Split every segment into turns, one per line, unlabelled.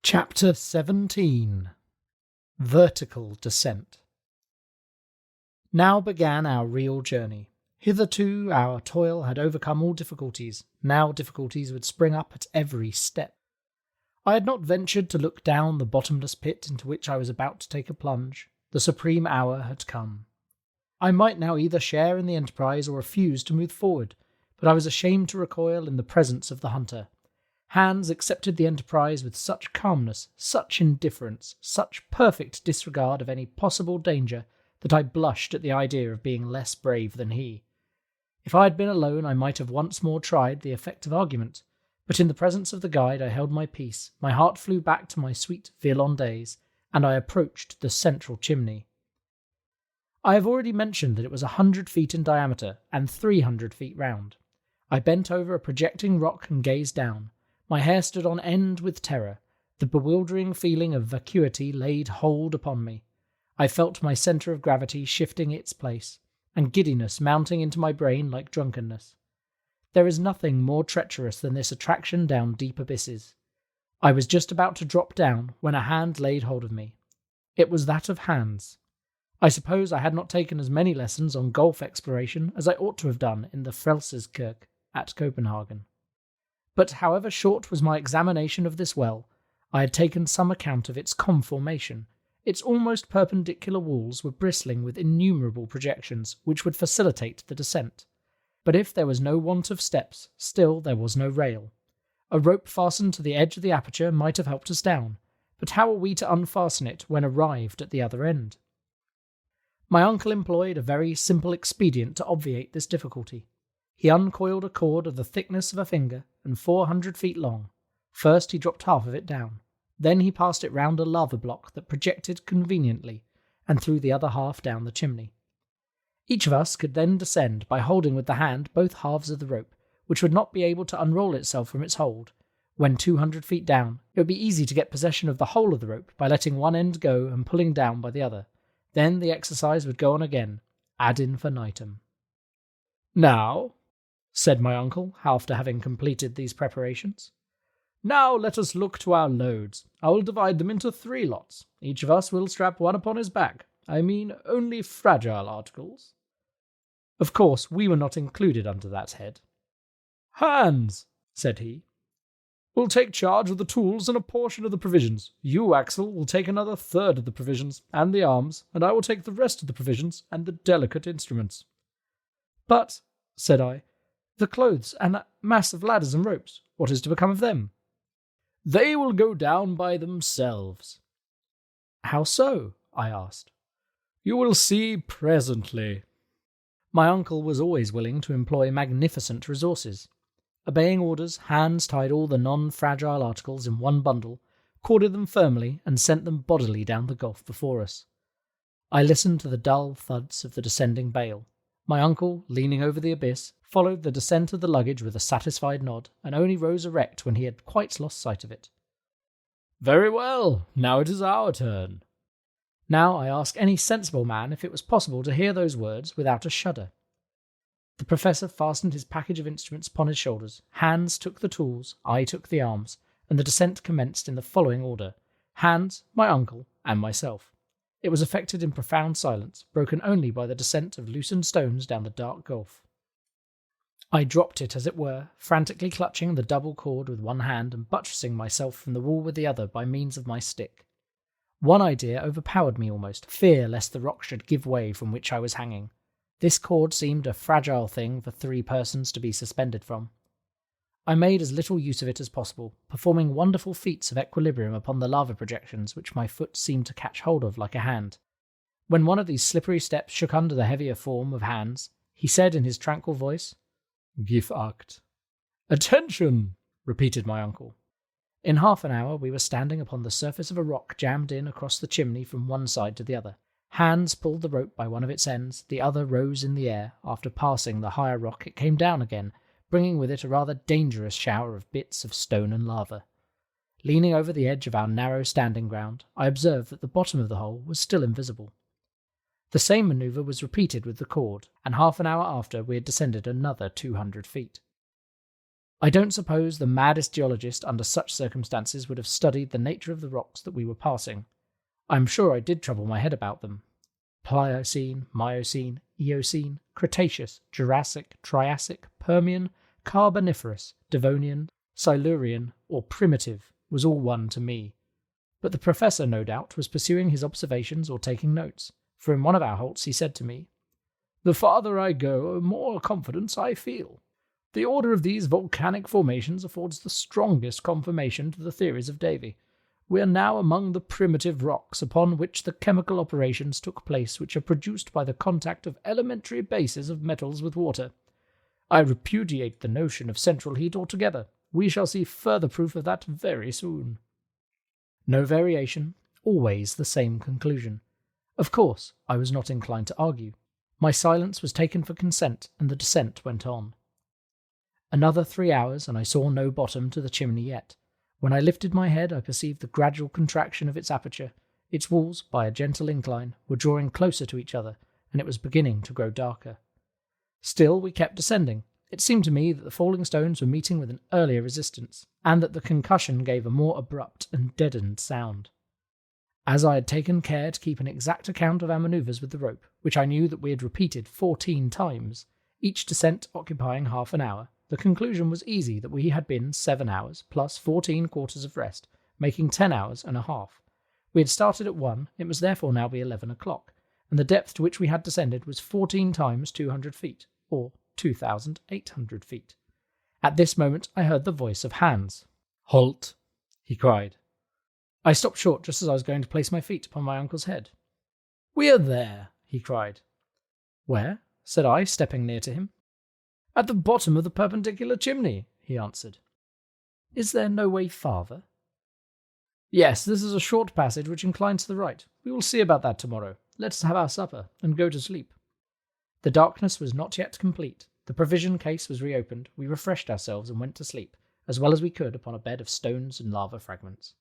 Chapter 17. Vertical Descent. Now began our real journey. Hitherto our toil had overcome all difficulties. Now difficulties would spring up at every step. I had not ventured to look down the bottomless pit into which I was about to take a plunge. The supreme hour had come. I might now either share in the enterprise or refuse to move forward, but I was ashamed to recoil in the presence of the hunter. Hans accepted the enterprise with such calmness, such indifference, such perfect disregard of any possible danger that I blushed at the idea of being less brave than he. If I had been alone, I might have once more tried the effect of argument, but in the presence of the guide I held my peace, my heart flew back to my sweet Violon days, and I approached the central chimney. I have already mentioned that it was 100 feet in diameter and 300 feet round. I bent over a projecting rock and gazed down. My hair stood on end with terror. The bewildering feeling of vacuity laid hold upon me. I felt my centre of gravity shifting its place, and giddiness mounting into my brain like drunkenness. There is nothing more treacherous than this attraction down deep abysses. I was just about to drop down when a hand laid hold of me. It was that of Hans. I suppose I had not taken as many lessons on golf exploration as I ought to have done in the Frelseskirk at Copenhagen. But however short was my examination of this well, I had taken some account of its conformation. Its almost perpendicular walls were bristling with innumerable projections which would facilitate the descent. But if there was no want of steps, still there was no rail. A rope fastened to the edge of the aperture might have helped us down, but how were we to unfasten it when arrived at the other end? My uncle employed a very simple expedient to obviate this difficulty. He uncoiled a cord of the thickness of a finger and 400 feet long. First he dropped half of it down. Then he passed it round a lava block that projected conveniently, and threw the other half down the chimney. Each of us could then descend by holding with the hand both halves of the rope, which would not be able to unroll itself from its hold. When 200 feet down, it would be easy to get possession of the whole of the rope by letting one end go and pulling down by the other. Then the exercise would go on again, ad infinitum. "Now," said my uncle, after having completed these preparations, "now let us look to our loads. I will divide them into 3 lots. Each of us will strap one upon his back. I mean only fragile articles." Of course, we were not included under that head. "Hans," said he, "will take charge of the tools and a portion of the provisions. You, Axel, will take another third of the provisions and the arms, and I will take the rest of the provisions and the delicate instruments." "But," said I, "the clothes and that mass of ladders and ropes, what is to become of them?" "They will go down by themselves." "How so?" I asked. "You will see presently." My uncle was always willing to employ magnificent resources. Obeying orders, Hans tied all the non-fragile articles in one bundle, corded them firmly, and sent them bodily down the gulf before us. I listened to the dull thuds of the descending bale. My uncle, leaning over the abyss, followed the descent of the luggage with a satisfied nod, and only rose erect when he had quite lost sight of it. "Very well, now it is our turn." Now I ask any sensible man if it was possible to hear those words without a shudder. The professor fastened his package of instruments upon his shoulders. Hans took the tools, I took the arms, and the descent commenced in the following order: Hans, my uncle, and myself. It was effected in profound silence, broken only by the descent of loosened stones down the dark gulf. I dropped it, as it were, frantically clutching the double cord with one hand and buttressing myself from the wall with the other by means of my stick. One idea overpowered me almost, fear lest the rock should give way from which I was hanging. This cord seemed a fragile thing for 3 persons to be suspended from. I made as little use of it as possible, performing wonderful feats of equilibrium upon the lava projections which my foot seemed to catch hold of like a hand. When one of these slippery steps shook under the heavier form of Hans, he said in his tranquil voice, "Gif akt." "Attention!" repeated my uncle. In half an hour we were standing upon the surface of a rock jammed in across the chimney from one side to the other. Hans pulled the rope by one of its ends, the other rose in the air. After passing the higher rock, it came down again, bringing with it a rather dangerous shower of bits of stone and lava. Leaning over the edge of our narrow standing ground, I observed that the bottom of the hole was still invisible. The same manoeuvre was repeated with the cord, and half an hour after we had descended another 200 feet. I don't suppose the maddest geologist under such circumstances would have studied the nature of the rocks that we were passing. I'm sure I did trouble my head about them. Pliocene, Miocene, Eocene, Cretaceous, Jurassic, Triassic, Permian, Carboniferous, Devonian, Silurian, or Primitive was all one to me. But the professor, no doubt, was pursuing his observations or taking notes, for in one of our halts he said to me, "The farther I go, the more confidence I feel. The order of these volcanic formations affords the strongest confirmation to the theories of Davy. We are now among the primitive rocks upon which the chemical operations took place which are produced by the contact of elementary bases of metals with water. I repudiate the notion of central heat altogether. We shall see further proof of that very soon." No variation, always the same conclusion. Of course, I was not inclined to argue. My silence was taken for consent, and the descent went on. Another 3 hours, and I saw no bottom to the chimney yet. When I lifted my head, I perceived the gradual contraction of its aperture. Its walls, by a gentle incline, were drawing closer to each other, and it was beginning to grow darker. Still we kept descending. It seemed to me that the falling stones were meeting with an earlier resistance, and that the concussion gave a more abrupt and deadened sound. As I had taken care to keep an exact account of our manoeuvres with the rope, which I knew that we had repeated 14 times, each descent occupying half an hour, the conclusion was easy that we had been 7 hours, plus 14 quarters of rest, making 10 hours and a half. We had started at 1, it must therefore now be 11 o'clock, and the depth to which we had descended was 14 times 200 feet, or 2,800 feet. At this moment I heard the voice of Hans. "Halt!" he cried. I stopped short just as I was going to place my feet upon my uncle's head. "We are there," he cried. "Where?" said I, stepping near to him. "At the bottom of the perpendicular chimney," he answered. "Is there no way farther?" "Yes, this is a short passage which inclines to the right. We will see about that tomorrow. Let us have our supper and go to sleep." The darkness was not yet complete. The provision case was reopened. We refreshed ourselves and went to sleep, as well as we could upon a bed of stones and lava fragments.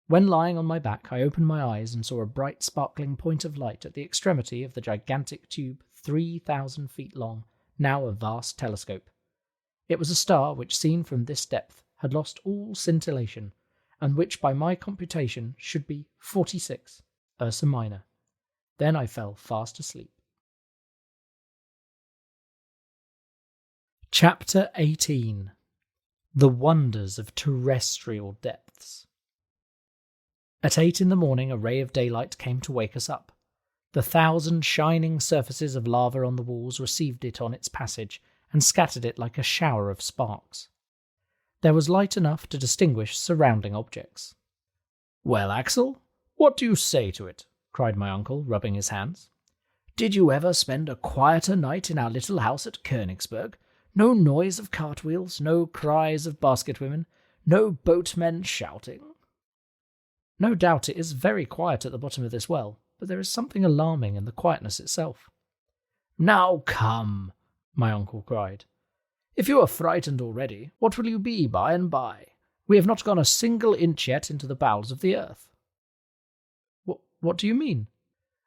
When lying on my back, I opened my eyes and saw a bright sparkling point of light at the extremity of the gigantic tube 3,000 feet long, now a vast telescope. It was a star which, seen from this depth, had lost all scintillation, and which by my computation should be 46, Ursa Minor. Then I fell fast asleep. Chapter 18. The Wonders of Terrestrial Depths. At 8 in the morning a ray of daylight came to wake us up. The 1,000 shining surfaces of lava on the walls received it on its passage, and scattered it like a shower of sparks. There was light enough to distinguish surrounding objects. "Well, Axel, what do you say to it?" cried my uncle, rubbing his hands. "Did you ever spend a quieter night in our little house at Königsberg? No noise of cartwheels, no cries of basket women, no boatmen shouting." "No doubt it is very quiet at the bottom of this well, but there is something alarming in the quietness itself." "Now come," my uncle cried. "If you are frightened already, what will you be by and by? We have not gone a single inch yet into the bowels of the earth." What do you mean?"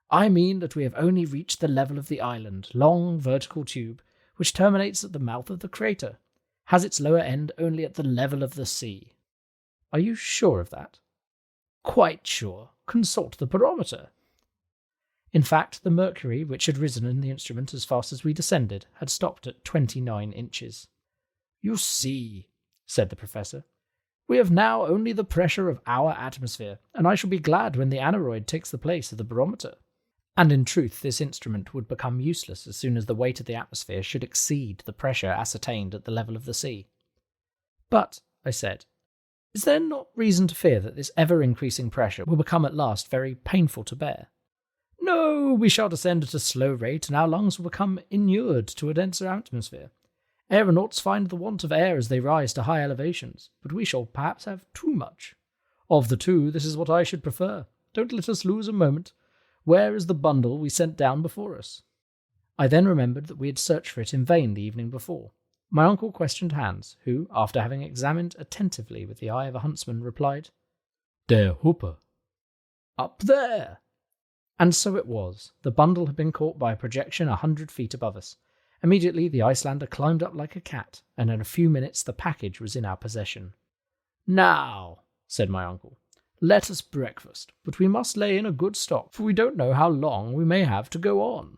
"I mean that we have only reached the level of the island, long vertical tube, which terminates at the mouth of the crater, has its lower end only at the level of the sea." "Are you sure of that?" "Quite sure. Consult the barometer." In fact, the mercury, which had risen in the instrument as fast as we descended, had stopped at 29 inches. "You see," said the professor, "we have now only the pressure of our atmosphere, and I shall be glad when the aneroid takes the place of the barometer." And in truth, this instrument would become useless as soon as the weight of the atmosphere should exceed the pressure ascertained at the level of the sea. "But," I said, "is there not reason to fear that this ever-increasing pressure will become at last very painful to bear?" "No, we shall descend at a slow rate, and our lungs will become inured to a denser atmosphere. Aeronauts find the want of air as they rise to high elevations, but we shall perhaps have too much. Of the two, this is what I should prefer. Don't let us lose a moment. Where is the bundle we sent down before us?" I then remembered that we had searched for it in vain the evening before. My uncle questioned Hans, who, after having examined attentively with the eye of a huntsman, replied, "Der Hooper." "Up there!" And so it was. The bundle had been caught by a projection 100 feet above us, Immediately the Icelander climbed up like a cat, and in a few minutes the package was in our possession. "Now," said my uncle, "let us breakfast, but we must lay in a good stock, for we don't know how long we may have to go on."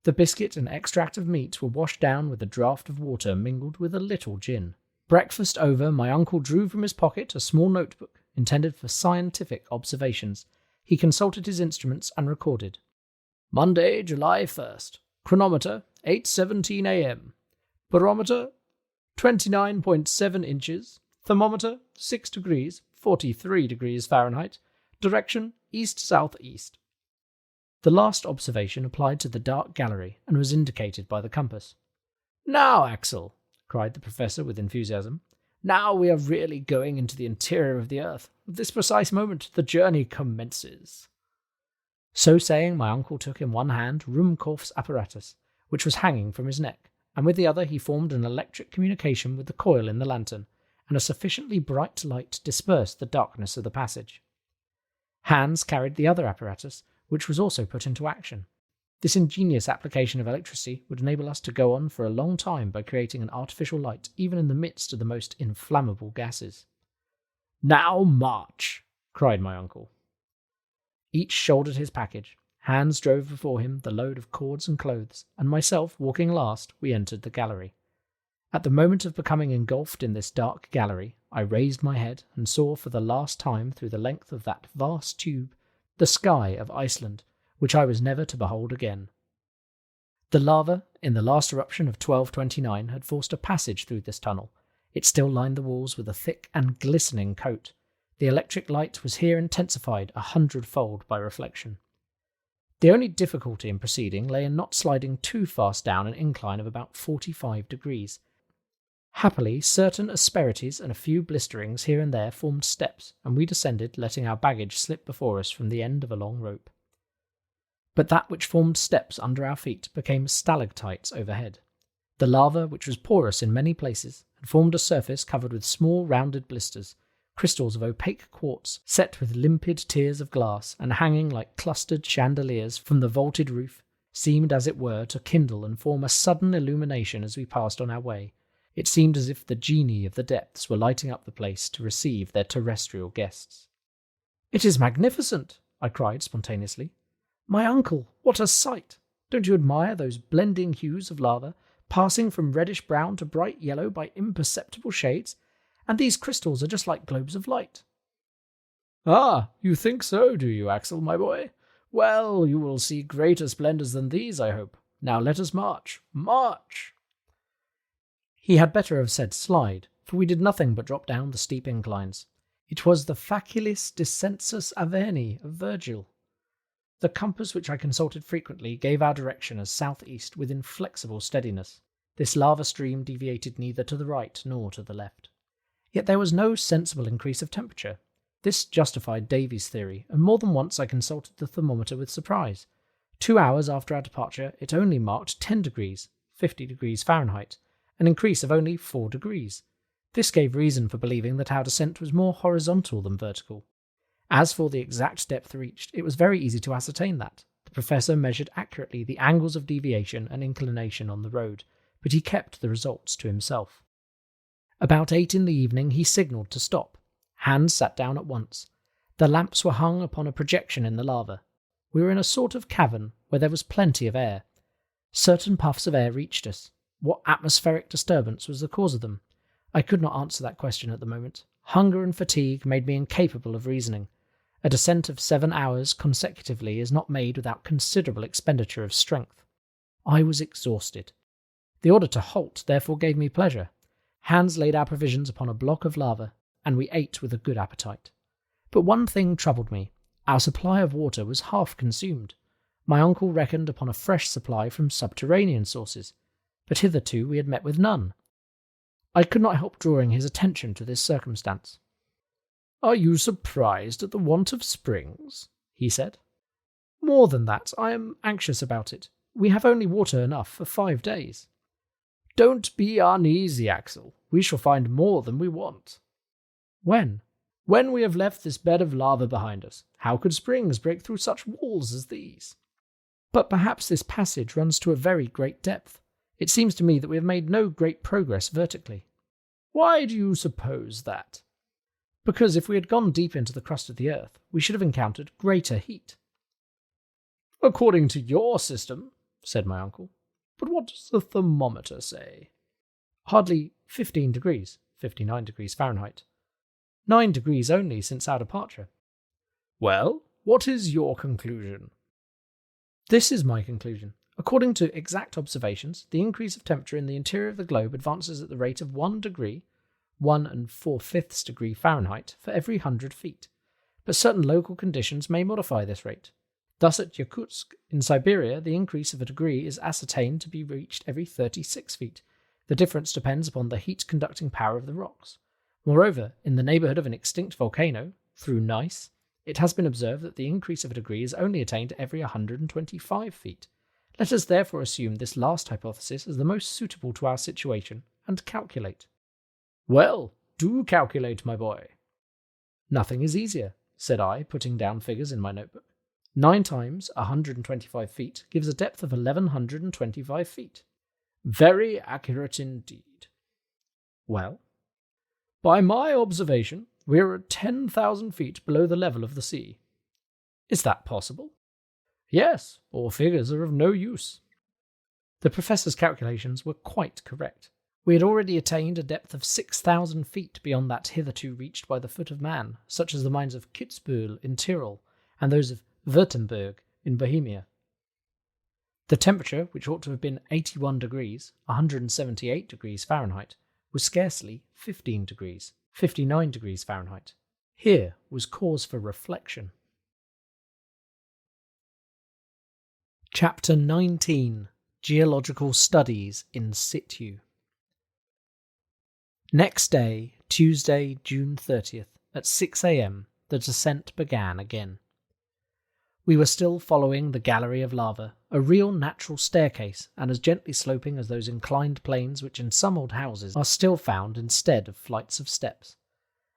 The biscuit and extract of meat were washed down with a draught of water mingled with a little gin. Breakfast over, my uncle drew from his pocket a small notebook intended for scientific observations. He consulted his instruments and recorded. "Monday, July 1st. Chronometer, 8:17 a.m. Barometer, 29.7 inches. Thermometer, 6 degrees, 43 degrees Fahrenheit. Direction, east-southeast." The last observation applied to the dark gallery and was indicated by the compass. "Now, Axel," cried the professor with enthusiasm, "now we are really going into the interior of the earth. At this precise moment, the journey commences." So saying, my uncle took in one hand Ruhmkorff's apparatus, which was hanging from his neck, and with the other he formed an electric communication with the coil in the lantern, and a sufficiently bright light dispersed the darkness of the passage. Hans carried the other apparatus, which was also put into action. This ingenious application of electricity would enable us to go on for a long time by creating an artificial light even in the midst of the most inflammable gases. "Now march!" cried my uncle. Each shouldered his package. Hans drove before him the load of cords and clothes, and myself, walking last, we entered the gallery. At the moment of becoming engulfed in this dark gallery, I raised my head and saw for the last time through the length of that vast tube the sky of Iceland, which I was never to behold again. The lava, in the last eruption of 1229, had forced a passage through this tunnel. It still lined the walls with a thick and glistening coat. The electric light was here intensified 100-fold by reflection. The only difficulty in proceeding lay in not sliding too fast down an incline of about 45 degrees. Happily, certain asperities and a few blisterings here and there formed steps, and we descended, letting our baggage slip before us from the end of a long rope. But that which formed steps under our feet became stalactites overhead. The lava, which was porous in many places, had formed a surface covered with small rounded blisters, crystals of opaque quartz set with limpid tiers of glass, and hanging like clustered chandeliers from the vaulted roof, seemed as it were to kindle and form a sudden illumination as we passed on our way. It seemed as if the genii of the depths were lighting up the place to receive their terrestrial guests. "It is magnificent!" I cried spontaneously. "My uncle, what a sight! Don't you admire those blending hues of lava, passing from reddish-brown to bright yellow by imperceptible shades? And these crystals are just like globes of light." "Ah, you think so, do you, Axel, my boy? Well, you will see greater splendours than these, I hope. Now let us march. March!" He had better have said slide, for we did nothing but drop down the steep inclines. It was the facilis descensus Averni of Virgil. The compass which I consulted frequently gave our direction as southeast with inflexible steadiness. This lava stream deviated neither to the right nor to the left. Yet there was no sensible increase of temperature. This justified Davy's theory, and more than once I consulted the thermometer with surprise. 2 hours after our departure, it only marked 10 degrees, 50 degrees Fahrenheit, an increase of only 4 degrees. This gave reason for believing that our descent was more horizontal than vertical. As for the exact depth reached, it was very easy to ascertain that. The professor measured accurately the angles of deviation and inclination on the road, but he kept the results to himself. About 8 in the evening he signalled to stop. Hans sat down at once. The lamps were hung upon a projection in the lava. We were in a sort of cavern where there was plenty of air. Certain puffs of air reached us. What atmospheric disturbance was the cause of them? I could not answer that question at the moment. Hunger and fatigue made me incapable of reasoning. A descent of 7 hours consecutively is not made without considerable expenditure of strength. I was exhausted. The order to halt therefore gave me pleasure. Hans laid our provisions upon a block of lava, and we ate with a good appetite. But one thing troubled me. Our supply of water was half consumed. My uncle reckoned upon a fresh supply from subterranean sources, but hitherto we had met with none. I could not help drawing his attention to this circumstance. "Are you surprised at the want of springs?" he said. "More than that, I am anxious about it. We have only water enough for 5 days. "Don't be uneasy, Axel. We shall find more than we want." "When?" "When we have left this bed of lava behind us. How could springs break through such walls as these?" "But perhaps this passage runs to a very great depth. It seems to me that we have made no great progress vertically." "Why do you suppose that?" "Because if we had gone deep into the crust of the earth, we should have encountered greater heat." "According to your system," said my uncle. "But what does the thermometer say?" "Hardly 15 degrees, 59 degrees Fahrenheit. 9 degrees only since our departure." "Well, what is your conclusion?" "This is my conclusion. According to exact observations, the increase of temperature in the interior of the globe advances at the rate of 1 degree, 1 4/5 degree Fahrenheit, for every 100 feet. But certain local conditions may modify this rate. Thus at Yakutsk, in Siberia, the increase of a degree is ascertained to be reached every 36 feet. The difference depends upon the heat-conducting power of the rocks. Moreover, in the neighbourhood of an extinct volcano, through Nice, it has been observed that the increase of a degree is only attained every 125 feet. Let us therefore assume this last hypothesis as the most suitable to our situation, and calculate." "Well, do calculate, my boy." "Nothing is easier," said I, putting down figures in my notebook. 9 times 125 feet gives a depth of 1125 feet. "Very accurate indeed." "Well?" "By my observation, we are at 10,000 feet below the level of the sea." "Is that possible?" "Yes, or figures are of no use." The professor's calculations were quite correct. We had already attained a depth of 6,000 feet beyond that hitherto reached by the foot of man, such as the mines of Kitzbühel in Tyrol and those of Württemberg in Bohemia. The temperature, which ought to have been 81 degrees, 178 degrees Fahrenheit, was scarcely 15 degrees, 59 degrees Fahrenheit. Here was cause for reflection. Chapter 19. Geological Studies in Situ. Next day, Tuesday, June 30th, at 6 a.m, the descent began again. We were still following the gallery of lava, a real natural staircase, and as gently sloping as those inclined planes which in some old houses are still found instead of flights of steps.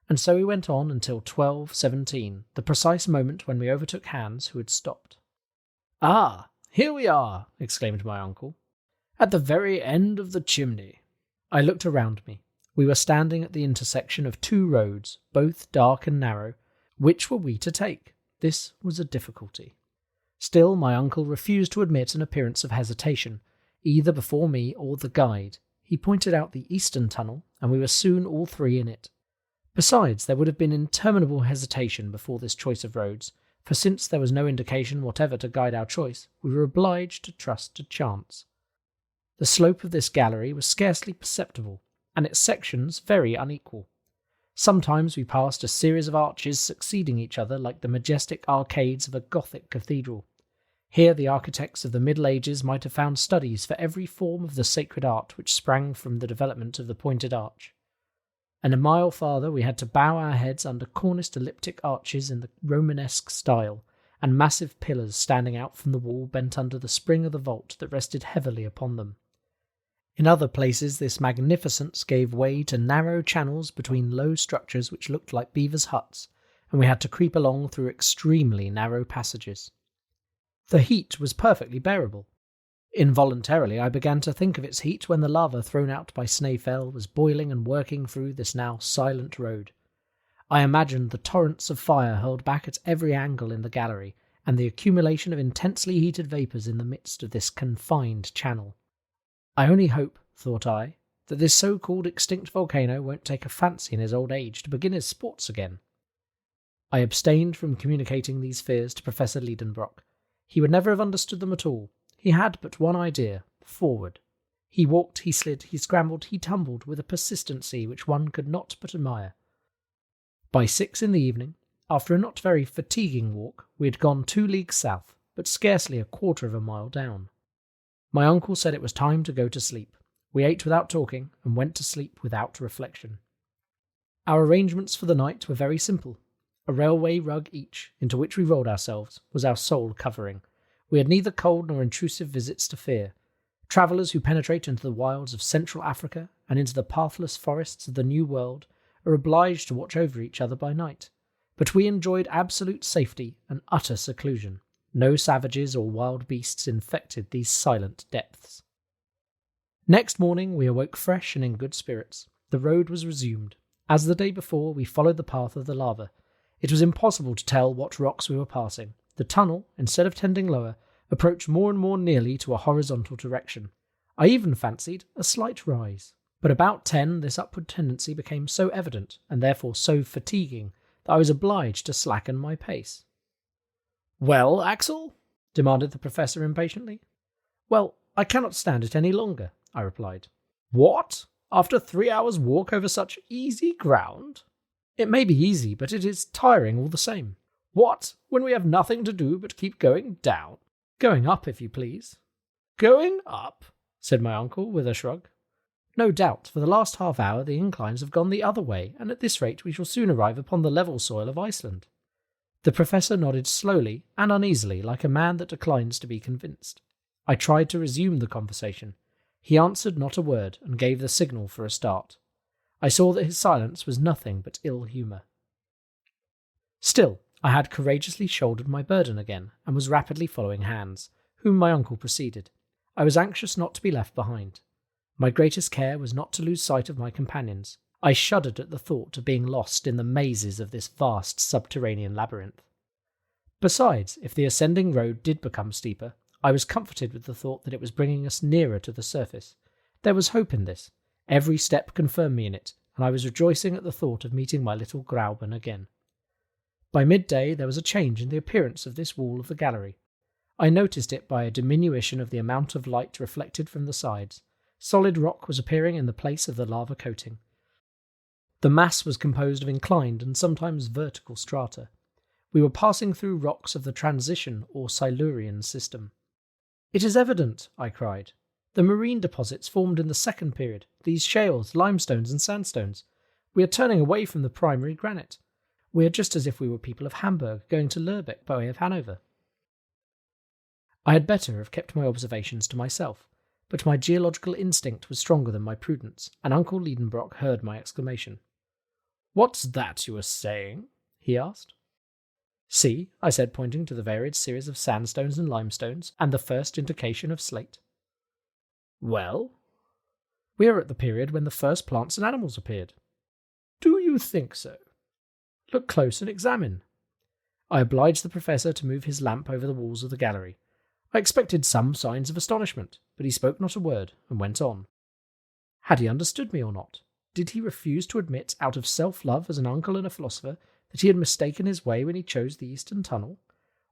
And so we went on until 12:17, the precise moment when we overtook Hans, who had stopped. "Ah, here we are," exclaimed my uncle, "at the very end of the chimney." I looked around me. We were standing at the intersection of 2 roads, both dark and narrow. Which were we to take? This was a difficulty. Still, my uncle refused to admit an appearance of hesitation, either before me or the guide. He pointed out the eastern tunnel, and we were soon all 3 in it. Besides, there would have been interminable hesitation before this choice of roads, for since there was no indication whatever to guide our choice, we were obliged to trust to chance. The slope of this gallery was scarcely perceptible, and its sections very unequal. Sometimes we passed a series of arches succeeding each other like the majestic arcades of a Gothic cathedral. Here the architects of the Middle Ages might have found studies for every form of the sacred art which sprang from the development of the pointed arch. And a mile farther we had to bow our heads under corniced elliptic arches in the Romanesque style, and massive pillars standing out from the wall bent under the spring of the vault that rested heavily upon them. In other places this magnificence gave way to narrow channels between low structures which looked like beavers' huts, and we had to creep along through extremely narrow passages. The heat was perfectly bearable. Involuntarily I began to think of its heat when the lava thrown out by Snaefell was boiling and working through this now silent road. I imagined the torrents of fire hurled back at every angle in the gallery, and the accumulation of intensely heated vapours in the midst of this confined channel. I only hope, thought I, that this so-called extinct volcano won't take a fancy in his old age to begin his sports again. I abstained from communicating these fears to Professor Liedenbrock. He would never have understood them at all. He had but one idea: forward. He walked, he slid, he scrambled, he tumbled with a persistency which one could not but admire. By 6 in the evening, after a not very fatiguing walk, we had gone 2 leagues south, but scarcely a quarter of a mile down. My uncle said it was time to go to sleep. We ate without talking, and went to sleep without reflection. Our arrangements for the night were very simple. A railway rug each, into which we rolled ourselves, was our sole covering. We had neither cold nor intrusive visits to fear. Travellers who penetrate into the wilds of Central Africa and into the pathless forests of the New World are obliged to watch over each other by night. But we enjoyed absolute safety and utter seclusion. No savages or wild beasts infected these silent depths. Next morning we awoke fresh and in good spirits. The road was resumed. As the day before, we followed the path of the lava. It was impossible to tell what rocks we were passing. The tunnel, instead of tending lower, approached more and more nearly to a horizontal direction. I even fancied a slight rise. But about 10, this upward tendency became so evident, and therefore so fatiguing, that I was obliged to slacken my pace. "Well, Axel?" demanded the professor impatiently. "Well, I cannot stand it any longer," I replied. "What? After 3 hours' walk over such easy ground?" "It may be easy, but it is tiring all the same." "What, when we have nothing to do but keep going down?" "Going up, if you please." "Going up?" said my uncle with a shrug. "No doubt, for the last half hour the inclines have gone the other way, and at this rate we shall soon arrive upon the level soil of Iceland." The professor nodded slowly and uneasily, like a man that declines to be convinced. I tried to resume the conversation. He answered not a word, and gave the signal for a start. I saw that his silence was nothing but ill humour. Still, I had courageously shouldered my burden again, and was rapidly following Hans, whom my uncle preceded. I was anxious not to be left behind. My greatest care was not to lose sight of my companions. I shuddered at the thought of being lost in the mazes of this vast subterranean labyrinth. Besides, if the ascending road did become steeper, I was comforted with the thought that it was bringing us nearer to the surface. There was hope in this. Every step confirmed me in it, and I was rejoicing at the thought of meeting my little Grauben again. By midday there was a change in the appearance of this wall of the gallery. I noticed it by a diminution of the amount of light reflected from the sides. Solid rock was appearing in the place of the lava coating. The mass was composed of inclined and sometimes vertical strata. We were passing through rocks of the transition or Silurian system. "It is evident," I cried. "The marine deposits formed in the second period, these shales, limestones and sandstones. We are turning away from the primary granite. We are just as if we were people of Hamburg going to Lübeck by way of Hanover." I had better have kept my observations to myself, but my geological instinct was stronger than my prudence, and Uncle Liedenbrock heard my exclamation. "What's that you were saying?" he asked. "See," I said, pointing to the varied series of sandstones and limestones, and the first indication of slate. "Well?" "We are at the period when the first plants and animals appeared." "Do you think so?" "Look close and examine." I obliged the professor to move his lamp over the walls of the gallery. I expected some signs of astonishment, but he spoke not a word, and went on. Had he understood me or not? Did he refuse to admit, out of self-love as an uncle and a philosopher, that he had mistaken his way when he chose the eastern tunnel?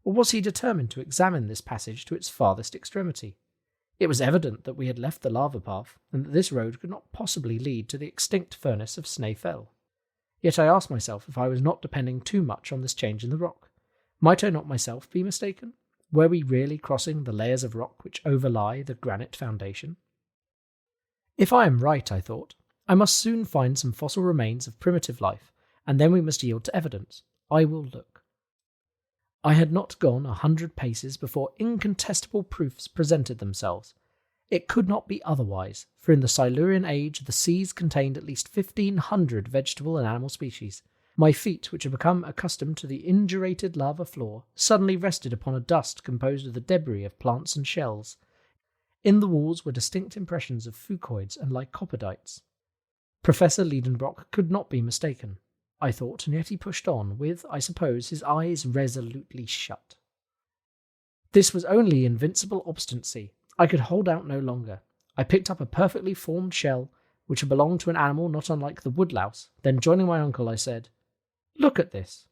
Or was he determined to examine this passage to its farthest extremity? It was evident that we had left the lava path, and that this road could not possibly lead to the extinct furnace of Snaefell. Yet I asked myself if I was not depending too much on this change in the rock. Might I not myself be mistaken? Were we really crossing the layers of rock which overlie the granite foundation? If I am right, I thought, I must soon find some fossil remains of primitive life, and then we must yield to evidence. I will look. I had not gone 100 paces before incontestable proofs presented themselves. It could not be otherwise, for in the Silurian age the seas contained at least 1,500 vegetable and animal species. My feet, which had become accustomed to the indurated lava floor, suddenly rested upon a dust composed of the debris of plants and shells. In the walls were distinct impressions of fucoids and lycopodites. Professor Liedenbrock could not be mistaken, I thought, and yet he pushed on, with, I suppose, his eyes resolutely shut. This was only invincible obstinacy. I could hold out no longer. I picked up a perfectly formed shell, which had belonged to an animal not unlike the woodlouse. Then, joining my uncle, I said, "Look at this."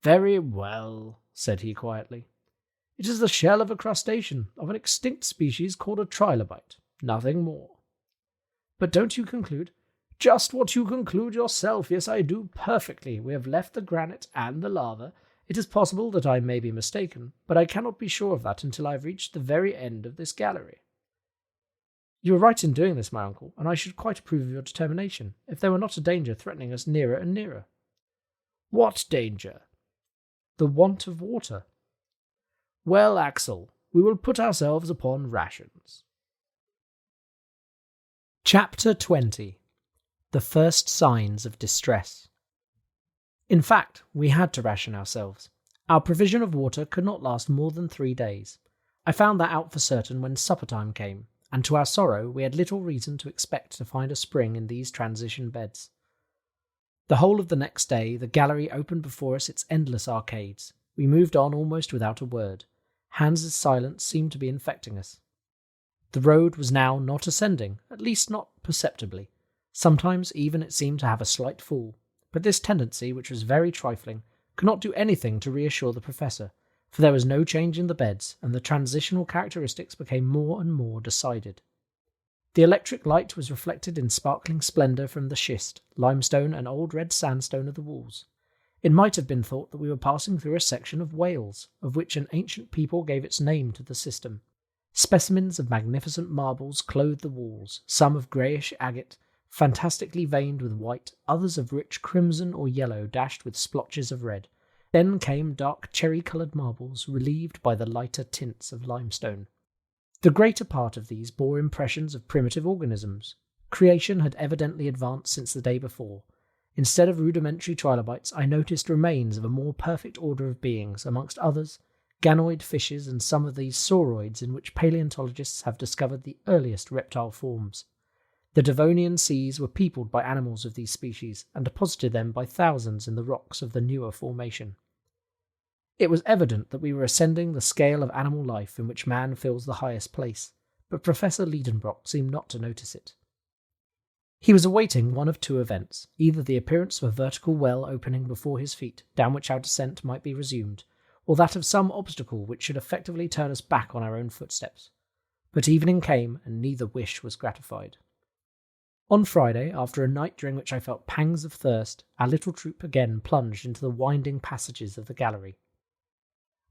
"Very well," said he quietly. "It is the shell of a crustacean, of an extinct species called a trilobite. Nothing more." "But don't you conclude—" "Just what you conclude yourself. Yes, I do perfectly. We have left the granite and the lava. It is possible that I may be mistaken, but I cannot be sure of that until I have reached the very end of this gallery." "You are right in doing this, my uncle, and I should quite approve of your determination, if there were not a danger threatening us nearer and nearer." "What danger?" "The want of water." "Well, Axel, we will put ourselves upon rations." Chapter 20. The First Signs of Distress. In fact, we had to ration ourselves. Our provision of water could not last more than 3 days. I found that out for certain when supper time came. and to our sorrow we had little reason to expect to find a spring in these transition beds. The whole of the next day the gallery opened before us its endless arcades. We moved on almost without a word. Hans's silence seemed to be infecting us. The road was now not ascending, at least not perceptibly. Sometimes even it seemed to have a slight fall, but this tendency, which was very trifling, could not do anything to reassure the professor, for there was no change in the beds, and the transitional characteristics became more and more decided. The electric light was reflected in sparkling splendour from the schist, limestone, and old red sandstone of the walls. It might have been thought that we were passing through a section of Wales, of which an ancient people gave its name to the system. Specimens of magnificent marbles clothed the walls, some of greyish agate, fantastically veined with white, others of rich crimson or yellow dashed with splotches of red. Then came dark cherry-coloured marbles, relieved by the lighter tints of limestone. The greater part of these bore impressions of primitive organisms. Creation had evidently advanced since the day before. Instead of rudimentary trilobites, I noticed remains of a more perfect order of beings, amongst others, ganoid fishes and some of these sauroids in which paleontologists have discovered the earliest reptile forms. The Devonian seas were peopled by animals of these species, and deposited them by thousands in the rocks of the newer formation. It was evident that we were ascending the scale of animal life in which man fills the highest place, but Professor Liedenbrock seemed not to notice it. He was awaiting one of two events, either the appearance of a vertical well opening before his feet, down which our descent might be resumed, or that of some obstacle which should effectively turn us back on our own footsteps. But evening came, and neither wish was gratified. On Friday, after a night during which I felt pangs of thirst, our little troop again plunged into the winding passages of the gallery.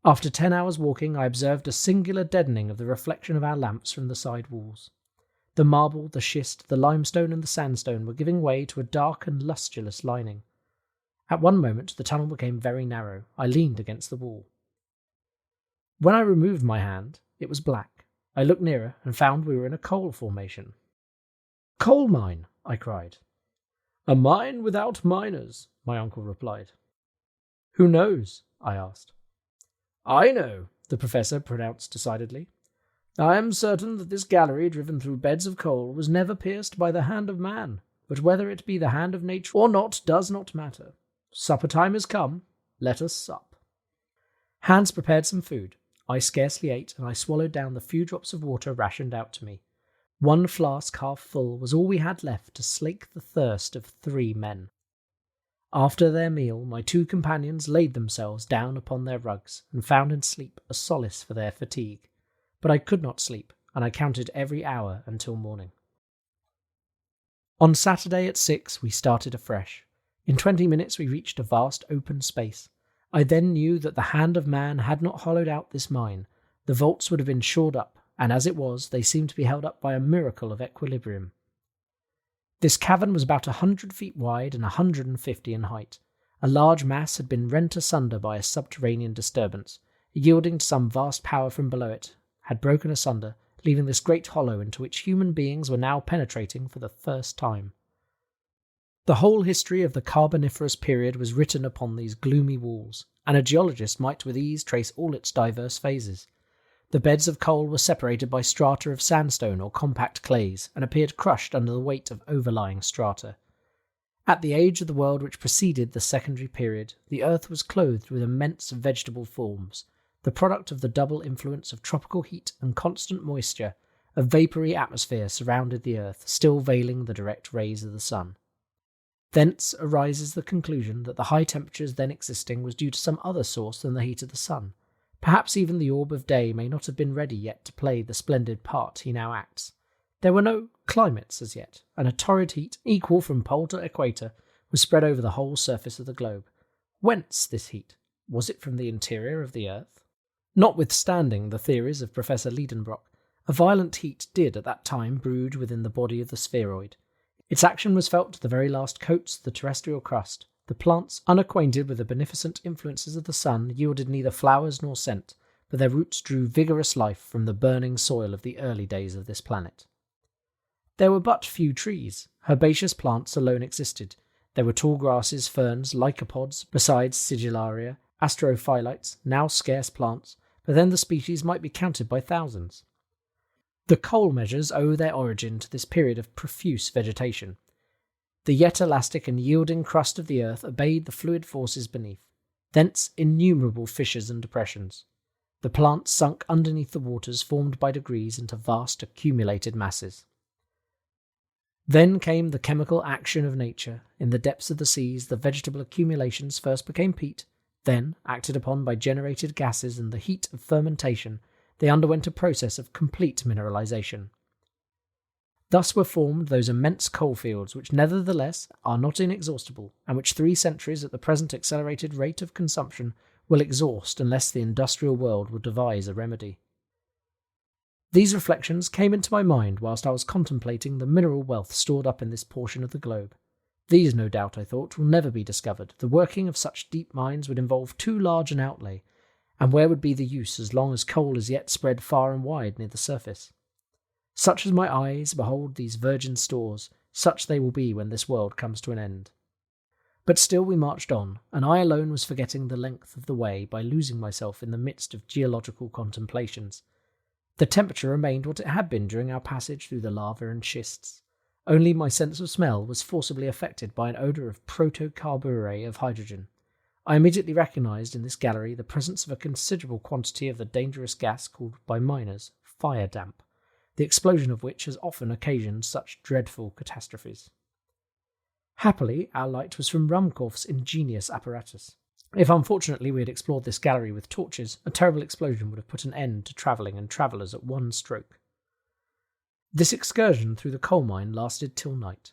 After 10 hours' walking, I observed a singular deadening of the reflection of our lamps from the side walls. The marble, the schist, the limestone, and the sandstone were giving way to a dark and lustreless lining. At one moment the tunnel became very narrow. I leaned against the wall. When I removed my hand, it was black. I looked nearer and found we were in a coal formation. "Coal mine!" I cried. "A mine without miners," my uncle replied. "Who knows?" I asked. "I know," the professor pronounced decidedly. "I am certain that this gallery, driven through beds of coal, was never pierced by the hand of man, but whether it be the hand of nature or not does not matter. Supper time is come. Let us sup." Hans prepared some food. I scarcely ate, and I swallowed down the few drops of water rationed out to me. One flask half full was all we had left to slake the thirst of 3 men. After their meal, my 2 companions laid themselves down upon their rugs, and found in sleep a solace for their fatigue. But I could not sleep, and I counted every hour until morning. On Saturday at 6 we started afresh. In 20 minutes we reached a vast open space. I then knew that the hand of man had not hollowed out this mine. The vaults would have been shored up, and as it was, they seemed to be held up by a miracle of equilibrium. This cavern was about 100 feet wide and 150 in height. A large mass had been rent asunder by a subterranean disturbance, yielding to some vast power from below it, had broken asunder, leaving this great hollow into which human beings were now penetrating for the first time. The whole history of the Carboniferous period was written upon these gloomy walls, and a geologist might with ease trace all its diverse phases. The beds of coal were separated by strata of sandstone or compact clays, and appeared crushed under the weight of overlying strata. At the age of the world which preceded the secondary period, the earth was clothed with immense vegetable forms, the product of the double influence of tropical heat and constant moisture. A vapoury atmosphere surrounded the earth, still veiling the direct rays of the sun. Thence arises the conclusion that the high temperatures then existing was due to some other source than the heat of the sun. Perhaps even the orb of day may not have been ready yet to play the splendid part he now acts. There were no climates as yet, and a torrid heat, equal from pole to equator, was spread over the whole surface of the globe. Whence this heat? Was it from the interior of the earth? Notwithstanding the theories of Professor Liedenbrock, a violent heat did at that time brood within the body of the spheroid. Its action was felt to the very last coats of the terrestrial crust. The plants, unacquainted with the beneficent influences of the sun, yielded neither flowers nor scent, but their roots drew vigorous life from the burning soil of the early days of this planet. There were but few trees. Herbaceous plants alone existed. There were tall grasses, ferns, lycopods, besides sigillaria, astrophylites, now scarce plants, but then the species might be counted by thousands. The coal measures owe their origin to this period of profuse vegetation. The yet elastic and yielding crust of the earth obeyed the fluid forces beneath, thence innumerable fissures and depressions. The plants sunk underneath the waters formed by degrees into vast accumulated masses. Then came the chemical action of nature. In the depths of the seas, the vegetable accumulations first became peat, then, acted upon by generated gases and the heat of fermentation, they underwent a process of complete mineralization. Thus were formed those immense coalfields which nevertheless are not inexhaustible, and which 3 centuries at the present accelerated rate of consumption will exhaust unless the industrial world will devise a remedy. These reflections came into my mind whilst I was contemplating the mineral wealth stored up in this portion of the globe. These, no doubt, I thought, will never be discovered. The working of such deep mines would involve too large an outlay, and where would be the use as long as coal is yet spread far and wide near the surface? Such as my eyes behold these virgin stores, such they will be when this world comes to an end. But still we marched on, and I alone was forgetting the length of the way by losing myself in the midst of geological contemplations. The temperature remained what it had been during our passage through the lava and schists. Only my sense of smell was forcibly affected by an odour of protocarburet of hydrogen. I immediately recognised in this gallery the presence of a considerable quantity of the dangerous gas called by miners fire damp, the explosion of which has often occasioned such dreadful catastrophes. Happily, our light was from Ruhmkorff's ingenious apparatus. If unfortunately we had explored this gallery with torches, a terrible explosion would have put an end to travelling and travellers at one stroke. This excursion through the coal mine lasted till night.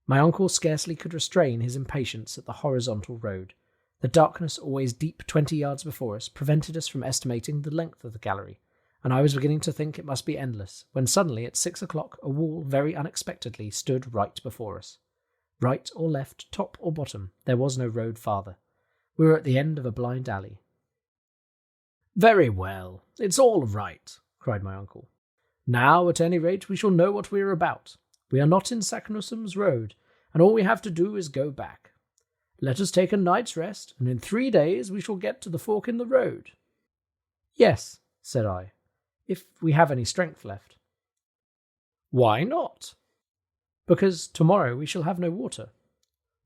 My uncle scarcely could restrain his impatience at the horizontal road. The darkness, always deep 20 yards before us, prevented us from estimating the length of the gallery, and I was beginning to think it must be endless, when suddenly at 6 o'clock a wall very unexpectedly stood right before us. Right or left, top or bottom, there was no road farther. We were at the end of a blind alley. "Very well, it's all right," cried my uncle. "Now, at any rate, we shall know what we are about. We are not in Saknussemm's road, and all we have to do is go back. Let us take a night's rest, and in 3 days we shall get to the fork in the road." "Yes," said I, "if we have any strength left." "Why not?" "Because tomorrow we shall have no water."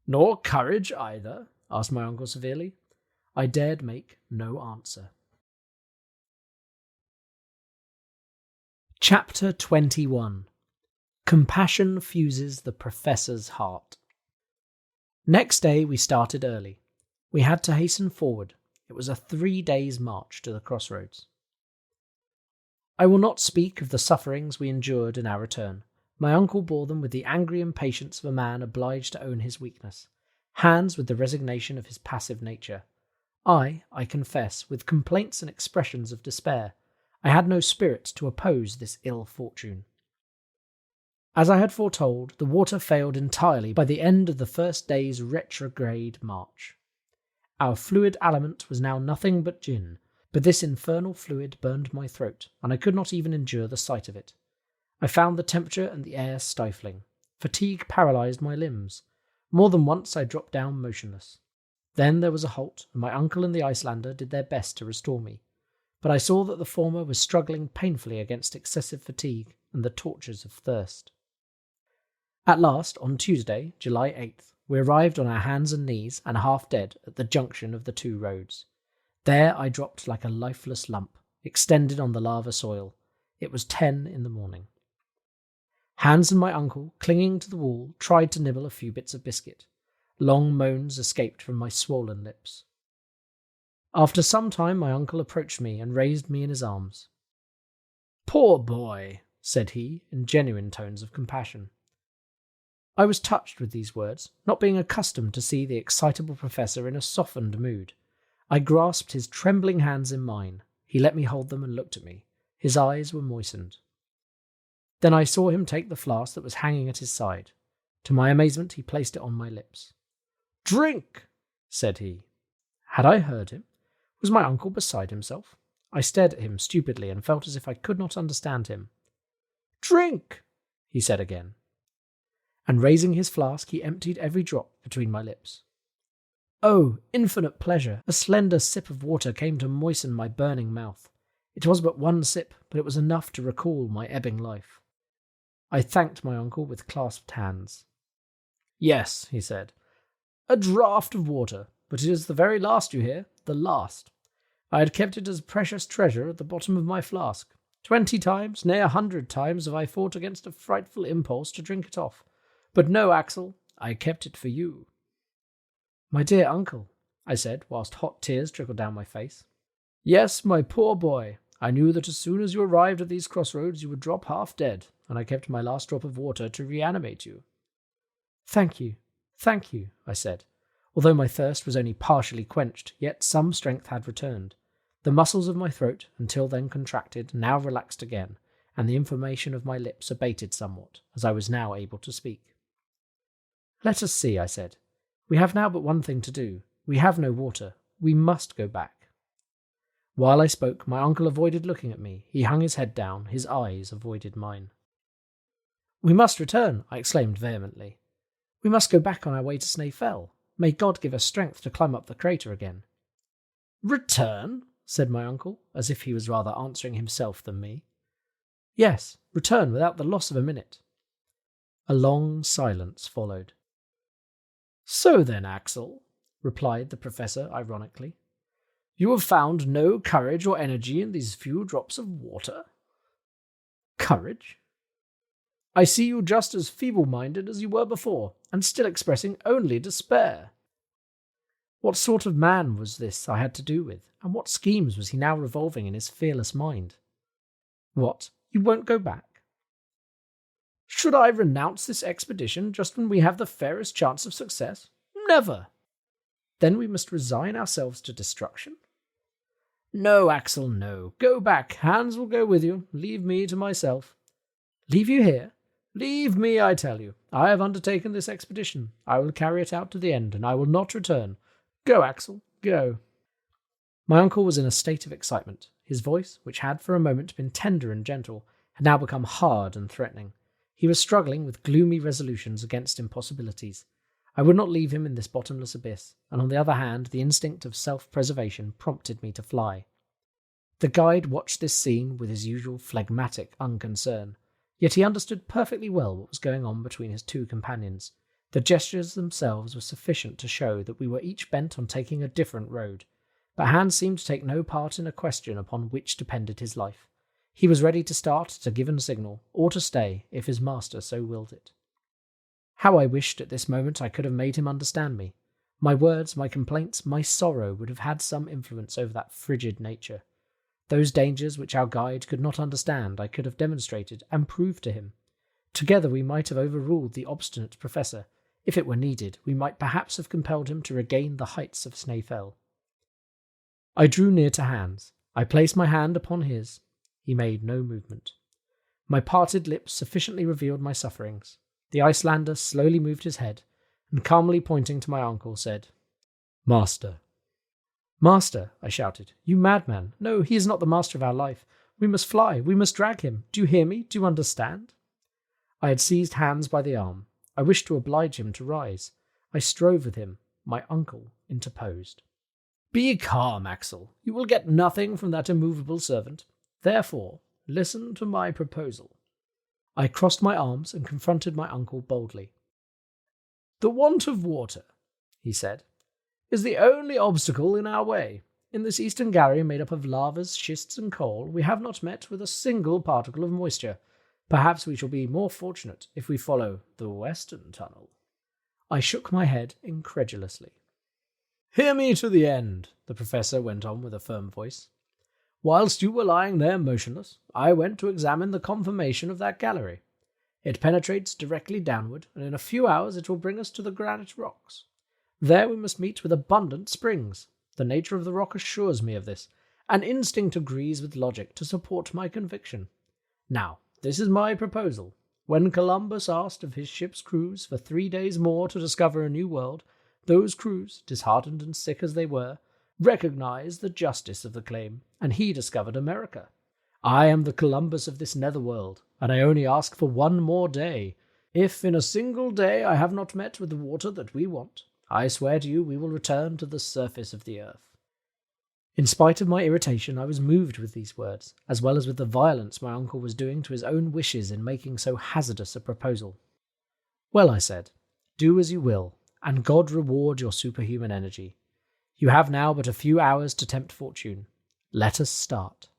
"Nor courage either?" asked my uncle severely. I dared make no answer. Chapter 21. Compassion fuses the professor's heart. Next day we started early. We had to hasten forward. It was a 3 days' march to the crossroads. I will not speak of the sufferings we endured in our return. My uncle bore them with the angry impatience of a man obliged to own his weakness. Hans with the resignation of his passive nature. I confess, with complaints and expressions of despair. I had no spirit to oppose this ill fortune. As I had foretold, the water failed entirely by the end of the first day's retrograde march. Our fluid aliment was now nothing but gin, but this infernal fluid burned my throat, and I could not even endure the sight of it. I found the temperature and the air stifling. Fatigue paralysed my limbs. More than once I dropped down motionless. Then there was a halt, and my uncle and the Icelander did their best to restore me. But I saw that the former was struggling painfully against excessive fatigue and the tortures of thirst. At last, on Tuesday, July 8th, we arrived on our hands and knees and half dead at the junction of the 2 roads. There I dropped like a lifeless lump, extended on the lava soil. It was 10 in the morning. Hans and my uncle, clinging to the wall, tried to nibble a few bits of biscuit. Long moans escaped from my swollen lips. After some time my uncle approached me and raised me in his arms. "Poor boy," said he, in genuine tones of compassion. I was touched with these words, not being accustomed to see the excitable professor in a softened mood. I grasped his trembling hands in mine. He let me hold them and looked at me. His eyes were moistened. Then I saw him take the flask that was hanging at his side. To my amazement, he placed it on my lips. "Drink," said he. Had I heard him? Was my uncle beside himself? I stared at him stupidly and felt as if I could not understand him. "Drink," he said again. And raising his flask, he emptied every drop between my lips. Oh, infinite pleasure! A slender sip of water came to moisten my burning mouth. It was but one sip, but it was enough to recall my ebbing life. I thanked my uncle with clasped hands. "Yes," he said, "a draught of water, but it is the very last, you hear, the last. I had kept it as a precious treasure at the bottom of my flask. 20 times, nay 100 times have I fought against a frightful impulse to drink it off. But no, Axel, I kept it for you." "My dear uncle," I said, whilst hot tears trickled down my face. "Yes, my poor boy. I knew that as soon as you arrived at these crossroads you would drop half dead, and I kept my last drop of water to reanimate you." Thank you, I said. Although my thirst was only partially quenched, yet some strength had returned. The muscles of my throat, until then contracted, now relaxed again, and the inflammation of my lips abated somewhat, as I was now able to speak. "Let us see," I said. "We have now but one thing to do. We have no water. We must go back." While I spoke, my uncle avoided looking at me. He hung his head down. His eyes avoided mine. "We must return," I exclaimed vehemently. "We must go back on our way to Snaefell. May God give us strength to climb up the crater again." "Return?" said my uncle, as if he was rather answering himself than me. "Yes, return without the loss of a minute." A long silence followed. "So then, Axel," replied the professor ironically, "you have found no courage or energy in these few drops of water?" "Courage? I see you just as feeble-minded as you were before, and still expressing only despair." What sort of man was this I had to do with, and what schemes was he now revolving in his fearless mind? "What, you won't go back?" "Should I renounce this expedition just when we have the fairest chance of success? Never!" "Then we must resign ourselves to destruction?" "No, Axel, no. Go back. Hans will go with you. Leave me to myself." "Leave you here?" "Leave me, I tell you. I have undertaken this expedition. I will carry it out to the end, and I will not return. Go, Axel, go." My uncle was in a state of excitement. His voice, which had for a moment been tender and gentle, had now become hard and threatening. He was struggling with gloomy resolutions against impossibilities. I would not leave him in this bottomless abyss, and on the other hand, the instinct of self-preservation prompted me to fly. The guide watched this scene with his usual phlegmatic unconcern, yet he understood perfectly well what was going on between his two companions. The gestures themselves were sufficient to show that we were each bent on taking a different road, but Hans seemed to take no part in a question upon which depended his life. He was ready to start at a given signal, or to stay if his master so willed it. How I wished at this moment I could have made him understand me. My words, my complaints, my sorrow would have had some influence over that frigid nature. Those dangers which our guide could not understand I could have demonstrated and proved to him. Together we might have overruled the obstinate professor. If it were needed, we might perhaps have compelled him to regain the heights of Snaefell. I drew near to Hans. I placed my hand upon his. He made no movement. My parted lips sufficiently revealed my sufferings. The Icelander slowly moved his head, and calmly pointing to my uncle, said, "Master." "Master," I shouted. "You madman! No, he is not the master of our life. We must fly. We must drag him. Do you hear me? Do you understand?" I had seized Hans by the arm. I wished to oblige him to rise. I strove with him. My uncle interposed. "Be calm, Axel. You will get nothing from that immovable servant. Therefore, listen to my proposal." I crossed my arms and confronted my uncle boldly. "The want of water," he said, "is the only obstacle in our way. In this eastern gallery made up of lavas, schists, and coal, we have not met with a single particle of moisture. Perhaps we shall be more fortunate if we follow the western tunnel." I shook my head incredulously. "Hear me to the end," the professor went on with a firm voice. "Whilst you were lying there motionless, I went to examine the conformation of that gallery. It penetrates directly downward, and in a few hours it will bring us to the granite rocks. There we must meet with abundant springs. The nature of the rock assures me of this. An instinct agrees with logic to support my conviction. Now, this is my proposal. When Columbus asked of his ship's crews for 3 days more to discover a new world, those crews, disheartened and sick as they were, recognized the justice of the claim, and he discovered America. I am the Columbus of this netherworld, and I only ask for 1 more day. If in a single day I have not met with the water that we want, I swear to you we will return to the surface of the earth." In spite of my irritation, I was moved with these words, as well as with the violence my uncle was doing to his own wishes in making so hazardous a proposal. "Well," I said, "do as you will, and God reward your superhuman energy. You have now but a few hours to tempt fortune. Let us start."